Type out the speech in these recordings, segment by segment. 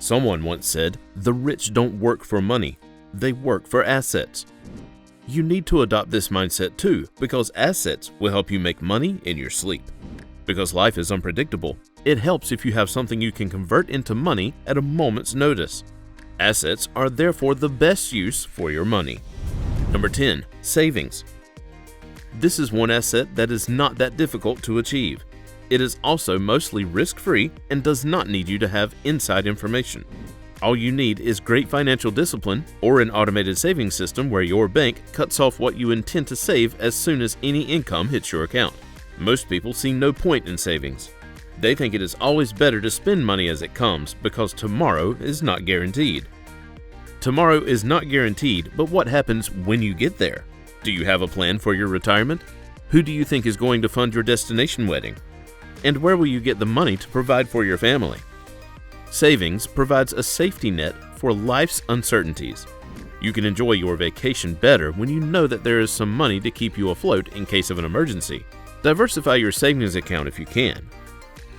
Someone once said, "The rich don't work for money, they work for assets." You need to adopt this mindset too, because assets will help you make money in your sleep. Because life is unpredictable, it helps if you have something you can convert into money at a moment's notice. Assets are therefore the best use for your money. Number 10. Savings. This is one asset that is not that difficult to achieve. It is also mostly risk-free and does not need you to have inside information. All you need is great financial discipline or an automated savings system where your bank cuts off what you intend to save as soon as any income hits your account. Most people see no point in savings. They think it is always better to spend money as it comes because tomorrow is not guaranteed. Tomorrow is not guaranteed, but what happens when you get there? Do you have a plan for your retirement? Who do you think is going to fund your destination wedding? And where will you get the money to provide for your family? Savings provides a safety net for life's uncertainties. You can enjoy your vacation better when you know that there is some money to keep you afloat in case of an emergency. Diversify your savings account if you can.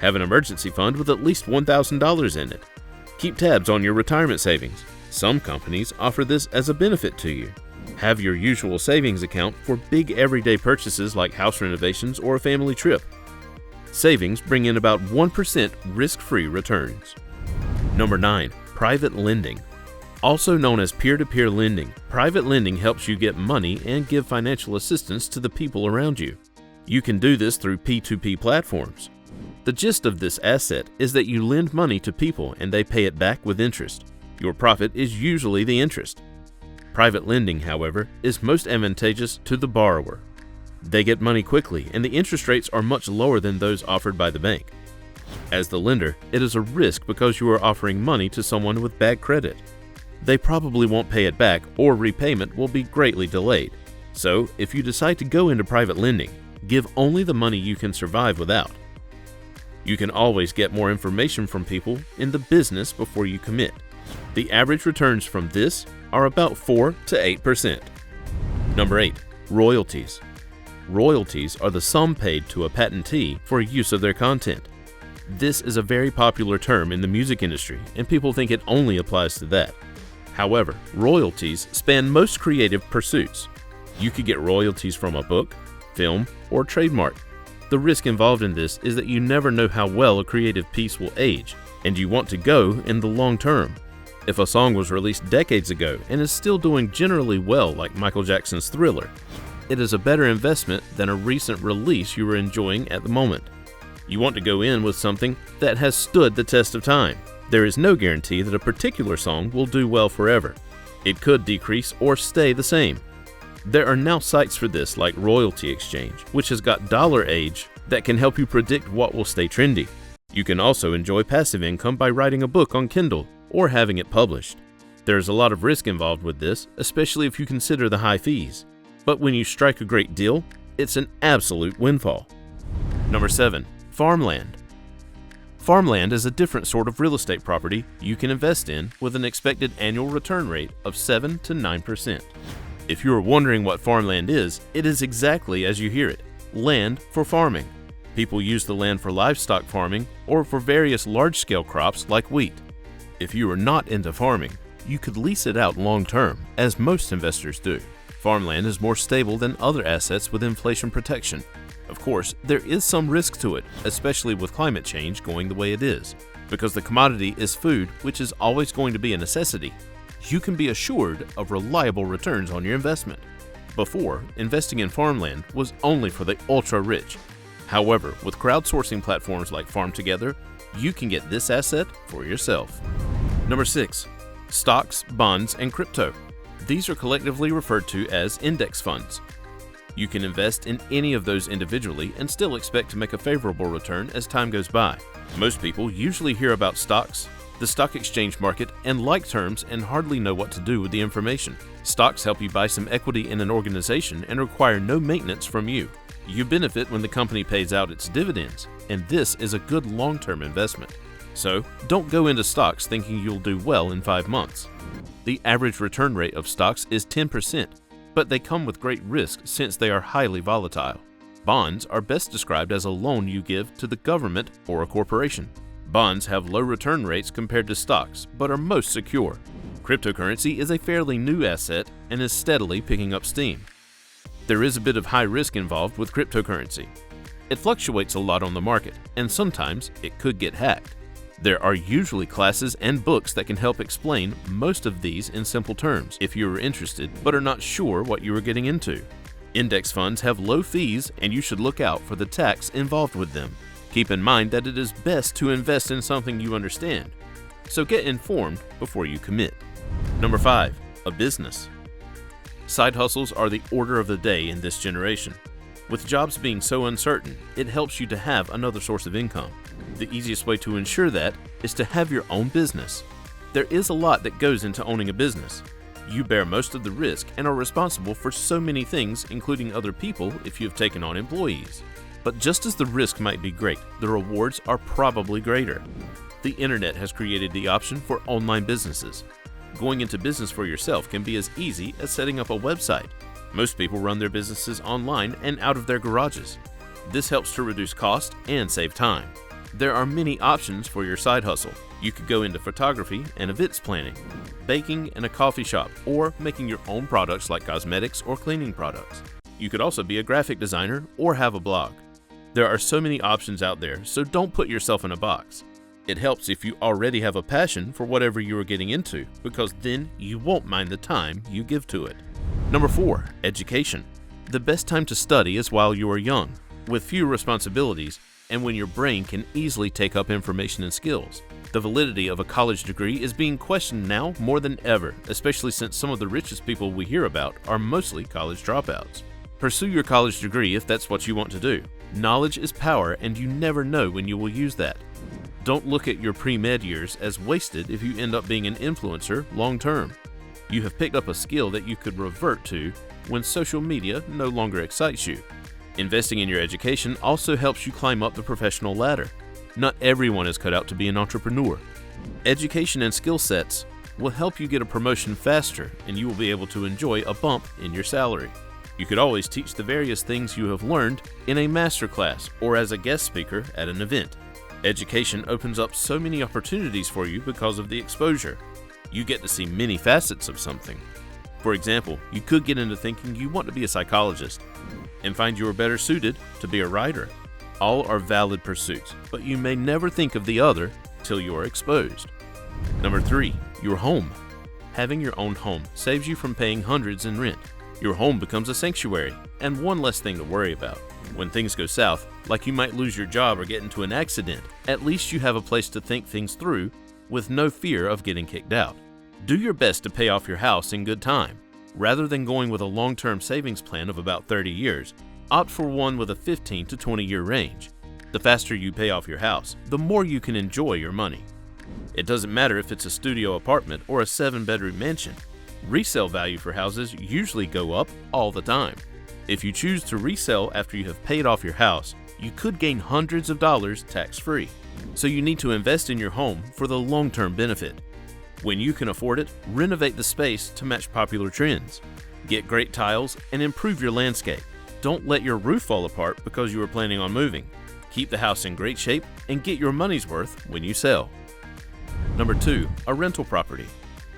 Have an emergency fund with at least $1,000 in it. Keep tabs on your retirement savings. Some companies offer this as a benefit to you. Have your usual savings account for big everyday purchases like house renovations or a family trip. Savings bring in about 1% risk-free returns. Number 9. Private lending. Also known as peer-to-peer lending, private lending helps you get money and give financial assistance to the people around you. You can do this through P2P platforms. The gist of this asset is that you lend money to people and they pay it back with interest. Your profit is usually the interest. Private lending, however, is most advantageous to the borrower. They get money quickly and the interest rates are much lower than those offered by the bank. As the lender, it is a risk because you are offering money to someone with bad credit. They probably won't pay it back or repayment will be greatly delayed. So, if you decide to go into private lending, give only the money you can survive without. You can always get more information from people in the business before you commit. The average returns from this are about 4 to 8%. Number 8. Royalties. Royalties are the sum paid to a patentee for use of their content. This is a very popular term in the music industry, and people think it only applies to that. However, royalties span most creative pursuits. You could get royalties from a book, film, or trademark. The risk involved in this is that you never know how well a creative piece will age, and you want to go in the long term. If a song was released decades ago and is still doing generally well, like Michael Jackson's Thriller, it is a better investment than a recent release you are enjoying at the moment. You want to go in with something that has stood the test of time. There is no guarantee that a particular song will do well forever. It could decrease or stay the same. There are now sites for this like Royalty Exchange, which has got dollar age that can help you predict what will stay trendy. You can also enjoy passive income by writing a book on Kindle or having it published. There is a lot of risk involved with this, especially if you consider the high fees. But when you strike a great deal, it's an absolute windfall. Number 7. Farmland. Farmland is a different sort of real estate property you can invest in with an expected annual return rate of 7 to 9%. If you are wondering what farmland is, it is exactly as you hear it, land for farming. People use the land for livestock farming or for various large-scale crops like wheat. If you are not into farming, you could lease it out long-term, as most investors do. Farmland is more stable than other assets with inflation protection. Of course, there is some risk to it, especially with climate change going the way it is. Because the commodity is food, which is always going to be a necessity, you can be assured of reliable returns on your investment. Before, investing in farmland was only for the ultra-rich. However, with crowdsourcing platforms like Farm Together, you can get this asset for yourself. Number 6. Stocks, bonds, and crypto. These are collectively referred to as index funds. You can invest in any of those individually and still expect to make a favorable return as time goes by. Most people usually hear about stocks, the stock exchange market, and like terms and hardly know what to do with the information. Stocks help you buy some equity in an organization and require no maintenance from you. You benefit when the company pays out its dividends, and this is a good long-term investment. So, don't go into stocks thinking you'll do well in 5 months. The average return rate of stocks is 10%, but they come with great risk since they are highly volatile. Bonds are best described as a loan you give to the government or a corporation. Bonds have low return rates compared to stocks, but are most secure. Cryptocurrency is a fairly new asset and is steadily picking up steam. There is a bit of high risk involved with cryptocurrency. It fluctuates a lot on the market, and sometimes it could get hacked. There are usually classes and books that can help explain most of these in simple terms if you are interested but are not sure what you are getting into. Index funds have low fees, and you should look out for the tax involved with them. Keep in mind that it is best to invest in something you understand, so get informed before you commit. Number 5. A business. Side hustles are the order of the day in this generation. With jobs being so uncertain, it helps you to have another source of income. The easiest way to ensure that is to have your own business. There is a lot that goes into owning a business. You bear most of the risk and are responsible for so many things, including other people if you have taken on employees. But just as the risk might be great, the rewards are probably greater. The internet has created the option for online businesses. Going into business for yourself can be as easy as setting up a website. Most people run their businesses online and out of their garages. This helps to reduce cost and save time. There are many options for your side hustle. You could go into photography and events planning, baking and a coffee shop, or making your own products like cosmetics or cleaning products. You could also be a graphic designer or have a blog. There are so many options out there, so don't put yourself in a box. It helps if you already have a passion for whatever you are getting into, because then you won't mind the time you give to it. Number 4. Education. The best time to study is while you are young, with few responsibilities, and when your brain can easily take up information and skills. The validity of a college degree is being questioned now more than ever, especially since some of the richest people we hear about are mostly college dropouts. Pursue your college degree if that's what you want to do. Knowledge is power, and you never know when you will use that. Don't look at your pre-med years as wasted if you end up being an influencer long term. You have picked up a skill that you could revert to when social media no longer excites you. Investing in your education also helps you climb up the professional ladder. Not everyone is cut out to be an entrepreneur. Education and skill sets will help you get a promotion faster, and you will be able to enjoy a bump in your salary. You could always teach the various things you have learned in a masterclass or as a guest speaker at an event. Education opens up so many opportunities for you because of the exposure. You get to see many facets of something. For example, you could get into thinking you want to be a psychologist and find you are better suited to be a writer. All are valid pursuits, but you may never think of the other till you are exposed. Number 3. Your home. Having your own home saves you from paying hundreds in rent. Your home becomes a sanctuary and one less thing to worry about. When things go south, like you might lose your job or get into an accident, at least you have a place to think things through with no fear of getting kicked out. Do your best to pay off your house in good time. Rather than going with a long-term savings plan of about 30 years, opt for one with a 15 to 20-year range. The faster you pay off your house, the more you can enjoy your money. It doesn't matter if it's a studio apartment or a 7-bedroom mansion. Resale value for houses usually go up all the time. If you choose to resell after you have paid off your house, you could gain hundreds of dollars tax-free. So you need to invest in your home for the long-term benefit. When you can afford it, renovate the space to match popular trends. Get great tiles and improve your landscape. Don't let your roof fall apart because you are planning on moving. Keep the house in great shape and get your money's worth when you sell. Number 2. A rental property.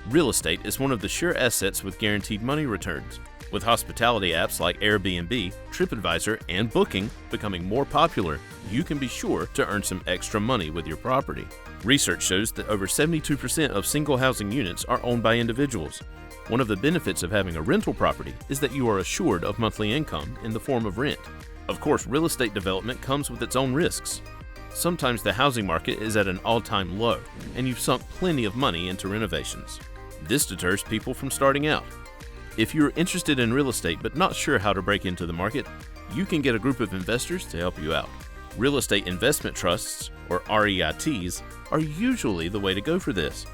Real estate is one of the sure assets with guaranteed money returns. With hospitality apps like Airbnb, TripAdvisor, and Booking becoming more popular, you can be sure to earn some extra money with your property. Research shows that over 72% of single housing units are owned by individuals. One of the benefits of having a rental property is that you are assured of monthly income in the form of rent. Of course, real estate development comes with its own risks. Sometimes the housing market is at an all-time low, and you've sunk plenty of money into renovations. This deters people from starting out. If you're interested in real estate but not sure how to break into the market, you can get a group of investors to help you out. Real estate investment trusts, or REITs, are usually the way to go for this.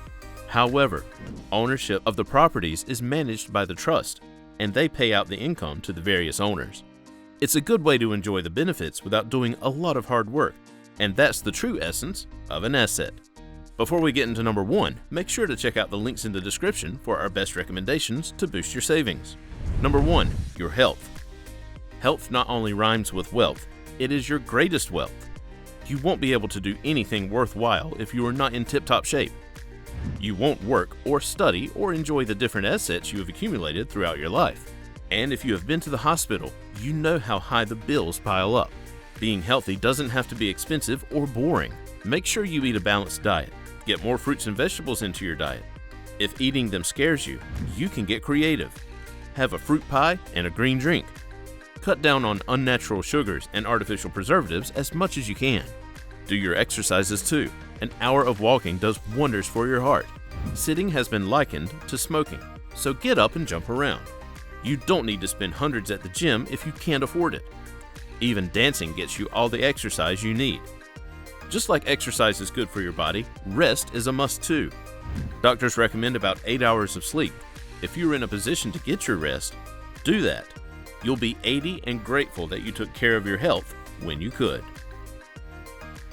However, ownership of the properties is managed by the trust, and they pay out the income to the various owners. It's a good way to enjoy the benefits without doing a lot of hard work, and that's the true essence of an asset. Before we get into number 1, make sure to check out the links in the description for our best recommendations to boost your savings. Number 1, your health. Health not only rhymes with wealth, it is your greatest wealth. You won't be able to do anything worthwhile if you are not in tip-top shape. You won't work or study or enjoy the different assets you have accumulated throughout your life. And if you have been to the hospital, you know how high the bills pile up. Being healthy doesn't have to be expensive or boring. Make sure you eat a balanced diet. Get more fruits and vegetables into your diet. If eating them scares you, you can get creative. Have a fruit pie and a green drink. Cut down on unnatural sugars and artificial preservatives as much as you can. Do your exercises too. An hour of walking does wonders for your heart. Sitting has been likened to smoking, so get up and jump around. You don't need to spend hundreds at the gym if you can't afford it. Even dancing gets you all the exercise you need. Just like exercise is good for your body, rest is a must too. Doctors recommend about 8 hours of sleep. If you're in a position to get your rest, do that. You'll be 80 and grateful that you took care of your health when you could.